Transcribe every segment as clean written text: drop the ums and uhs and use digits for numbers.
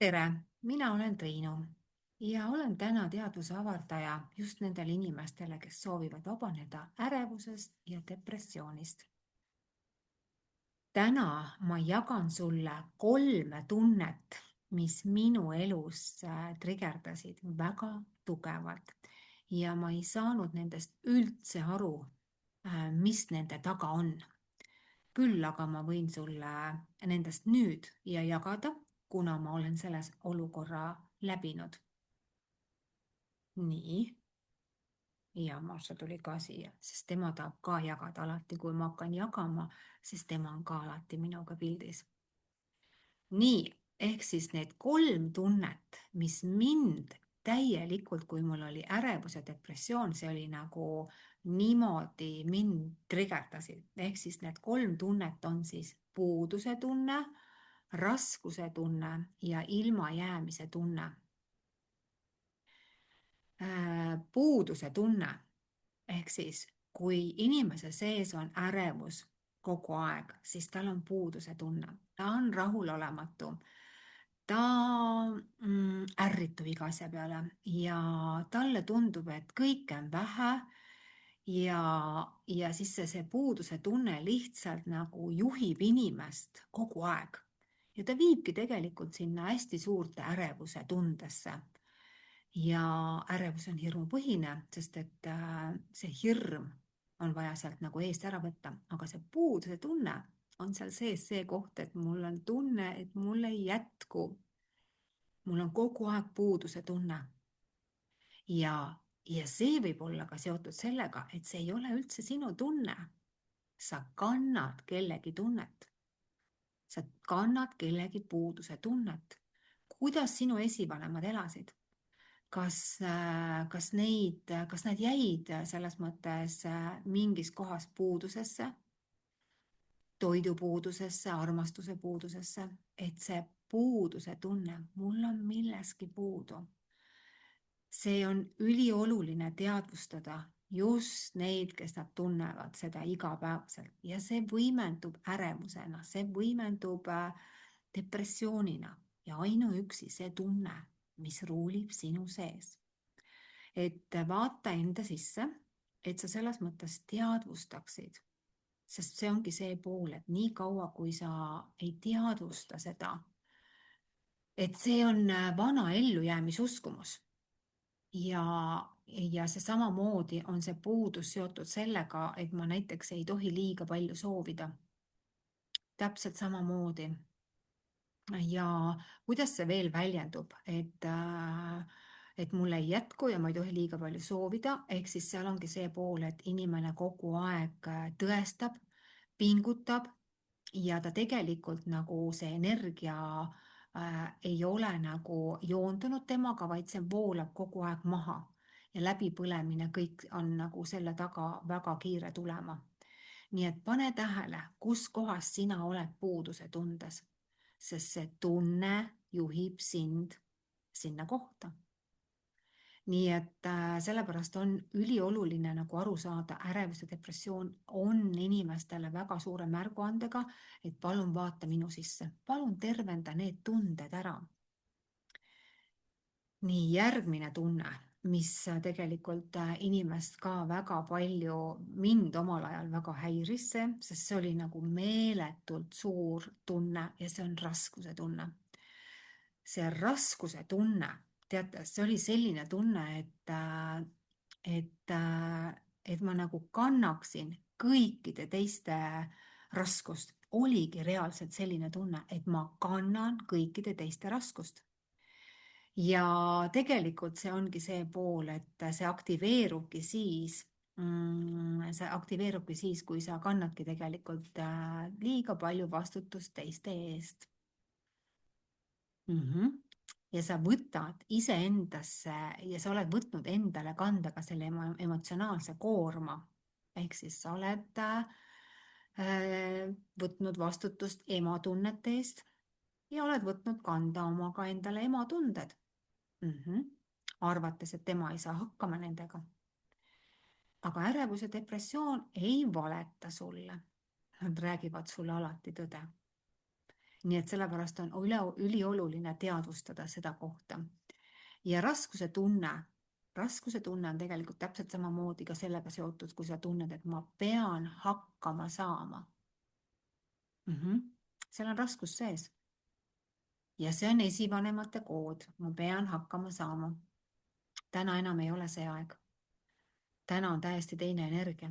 tere, mina olen Triinu ja olen täna teadvuse avardaja just nendele inimestele, kes soovivad vabaneda ärevusest ja depressioonist. Täna ma jagan sulle 3 tunnet, mis minu elus trigerdasid väga tugevalt ja ma ei saanud nendest üldse aru, mis nende taga on. Küll aga ma võin sulle nendest nüüd ja jagada, kuna ma olen selles olukorra läbinud. Nii. Ja Marsha tuli ka siia, sest tema tahab ka jagada alati, kui ma hakkan jagama, sest tema on ka alati minuga pildis. Nii, ehk siis need 3 tunnet, mis mind täielikult, kui mul oli ärevus ja depressioon, see oli nagu niimoodi mind trigerdasid. Ehk siis need 3 tunnet on siis puuduse tunne, raskuse tunne ja ilmajäämise tunne. Puuduse tunne ehk siis kui inimese sees on ärevus kogu aeg, siis tal on puuduse tunne, ta on rahulolematu, ta ärritub iga asja peale ja talle tundub, et kõike on vähe ja siis see puuduse tunne lihtsalt nagu juhib inimest kogu aeg ja ta viibki tegelikult sinna hästi suurte ärevuse tundesse. Ja ärevus on hirmupõhine, sest et see hirm on vaja sealt nagu eest ära võtta, aga see puuduse tunne on seal sees see koht, et mul on tunne, et mul ei jätku. Mul on kogu aeg puuduse tunne. Ja see võib olla ka seotud sellega, et see ei ole üldse sinu tunne. Sa kannad kellegi tunnet. Sa kannad kellegi puuduse tunnet. Kuidas sinu esivanemad elasid? Kas nad jäid selles mõttes mingis kohas puudusesse, toidupuudusesse, armastuse puudusesse, et see puuduse tunne, mul on milleski puudu. See on ülioluline teadvustada just neid, kes nad tunnevad seda igapäevaselt ja see võimendub ärevusena, see võimendub depressioonina ja ainuüksi see tunne, mis ruulib sinu sees. Et vaata enda sisse, et sa selles mõttes teadvustaksid, sest see ongi see pool, et nii kaua, kui sa ei teadvusta seda, et see on vana ellujäämisuskumus ja see samamoodi on see puudus seotud sellega, et ma näiteks ei tohi liiga palju soovida. Täpselt samamoodi. Ja kuidas see veel väljendub, et mul ei jätku ja ma ei tohi liiga palju soovida, ehk siis seal ongi see pool, et inimene kogu aeg tõestab, pingutab ja ta tegelikult nagu see energia ei ole nagu joondunud temaga, vaid see voolab kogu aeg maha ja läbipõlemine kõik on nagu selle taga väga kiire tulema. Nii et pane tähele, kus kohas sina oled puuduse tundes, sest see tunne juhib sind sinna kohta. Nii et sellepärast on ülioluline nagu aru saada, ärevus ja depressioon on inimestele väga suure märguandega, et palun vaata minu sisse, palun tervenda need tunded ära. Nii, järgmine tunne, mis tegelikult inimest ka väga palju, mind omal ajal väga häiris see, sest see oli nagu meeletult suur tunne ja see on raskuse tunne. See raskuse tunne, teate, see oli selline tunne, et ma nagu kannaksin kõikide teiste raskust. Oligi reaalselt selline tunne, et ma kannan kõikide teiste raskust. Ja tegelikult see ongi see pool, et see aktiveerubki siis, kui sa kannadki tegelikult liiga palju vastutust teiste eest. Ja sa võtad iseendasse ja sa oled võtnud endale kanda ka selle emotsionaalse koorma. Ehk siis sa oled võtnud vastutust ematunnete eest ja oled võtnud kanda oma ka endale ematunded. Arvates, et tema ei saa hakkama nendega. Aga ärevus ja depressioon ei valeta sulle. Nad räägivad sulle alati tõde. Nii et sellepärast on ülioluline teadvustada seda kohta. Ja raskuse tunne on tegelikult täpselt samamoodi ka sellega seotud, kui sa tunned, et ma pean hakkama saama. Seal on raskus sees. Ja see on esivanemate kood, ma pean hakkama saama. Täna enam ei ole see aeg. Täna on täiesti teine energia.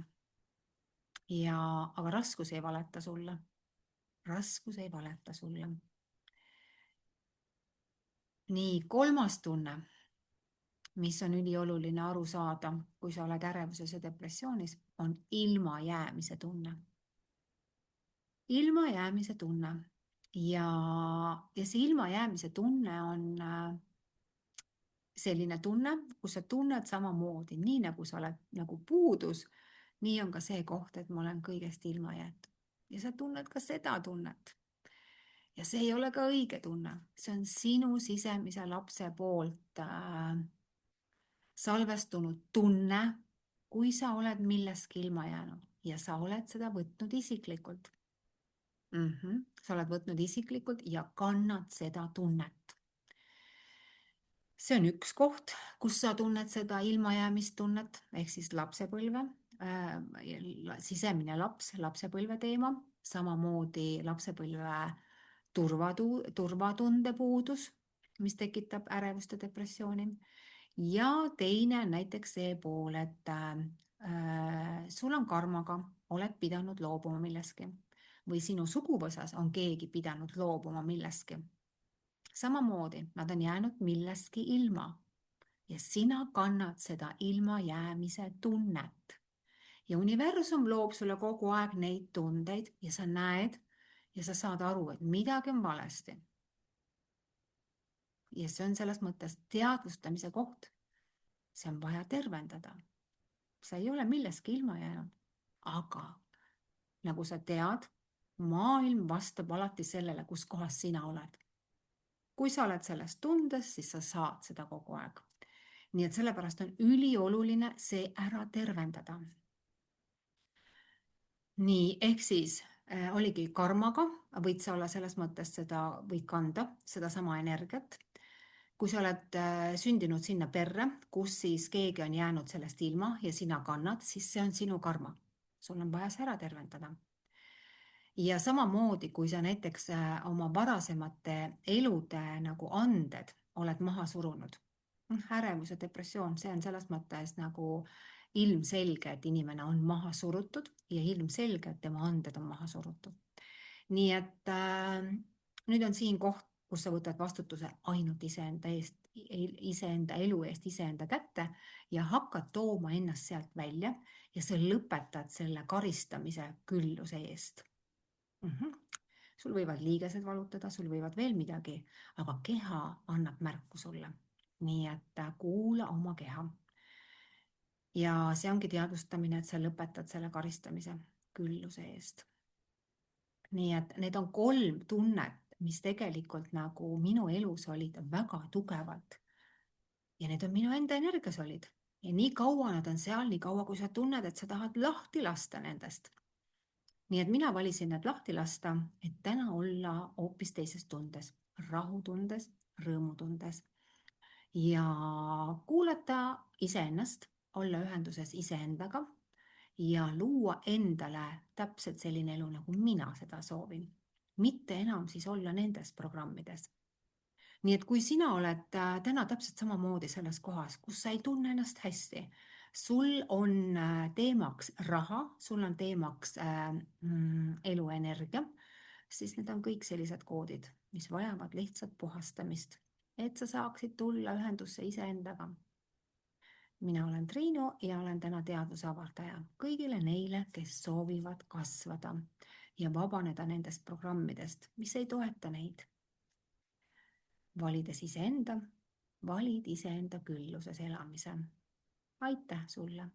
Aga raskus ei valeta sulle. Raskus ei valeta sulle. Nii, kolmas tunne, mis on ülioluline aru saada, kui sa oled ärevuses ja depressioonis, on ilmajäämise tunne. Ilmajäämise tunne. Ja see ilmajäämise tunne on selline tunne, kus sa tunned samamoodi, nii nagu sa oled nagu puudus, nii on ka see koht, et ma olen kõigest ilma jäetud. Ja sa tunned ka seda tunnet. Ja see ei ole ka õige tunne. See on sinu sisemise lapse poolt salvestunud tunne, kui sa oled millestki ilma jäänud ja sa oled seda võtnud isiklikult. Sa oled võtnud isiklikult ja kannad seda tunnet. See on üks koht, kus sa tunned seda ilmajäämist tunnet, ehk siis lapsepõlve, sisemine lapsepõlve teema, samamoodi lapsepõlve turvatunde puudus, mis tekitab ärevust ja depressiooni. Ja teine on näiteks see pool, et sul on karmaga, oled pidanud loobuma millestki või sinu suguvõsas on keegi pidanud loobuma millestki. Samamoodi, nad on jäänud millestki ilma ja sina kannad seda ilmajäämise tunnet. Ja universum loob sulle kogu aeg neid tundeid ja sa näed ja sa saad aru, et midagi on valesti. Ja see on selles mõttes teadvustamise koht. See on vaja tervendada. Sa ei ole millestki ilma jäänud, aga nagu sa tead, maailm vastab alati sellele, kus kohas sina oled. Kui sa oled selles tundes, siis sa saad seda kogu aeg. Nii et sellepärast on ülioluline see ära tervendada. Nii, ehk siis oligi karmaga, võid sa olla selles mõttes võid kanda seda sama energiat. Kui sa oled sündinud sinna perre, kus siis keegi on jäänud sellest ilma ja sina kannad, siis see on sinu karma. Sul on vaja see ära tervendada. Ja samamoodi, kui sa näiteks oma varasemate elude nagu anded oled maha surunud, ärevus ja depressioon, see on selles mõttes nagu ilmselge, et inimene on maha surutud ja ilmselge, et tema anded on maha surutud. Nii et nüüd on siin koht, kus sa võtad vastutuse ainult iseenda elu eest iseenda kätte ja hakkad tooma ennast sealt välja ja sa lõpetad selle karistamise külluse eest. Sul võivad liigesed valutada, sul võivad veel midagi, aga keha annab märku sulle. Nii et kuula oma keha. Ja see ongi teadvustamine, et sa lõpetad selle karistamise külluse eest. Nii et need on 3 tunnet, mis tegelikult nagu minu elus olid väga tugevalt. Ja need on minu enda energias olid. Ja nii kaua nad on seal, nii kaua, kui sa tunned, et sa tahad lahti lasta nendest. Nii et mina valisin need lahti lasta, et täna olla hoopis teises tundes, rahutundes, rõõmutundes ja kuulata iseennast, olla ühenduses iseendaga ja luua endale täpselt selline elu, nagu mina seda soovin. Mitte enam siis olla nendes programmides. Nii et kui sina oled täna täpselt samamoodi selles kohas, kus sa ei tunne ennast hästi, sul on teemaks raha, sul on teemaks eluenergia, siis need on kõik sellised koodid, mis vajavad lihtsalt puhastamist, et sa saaksid tulla ühendusse iseendaga. Mina olen Triinu ja olen täna teadvuse avardaja kõigile neile, kes soovivad kasvada ja vabaneda nendest programmidest, mis ei toeta neid. Valides iseenda, valid iseenda külluses elamise. Aitäh sulle!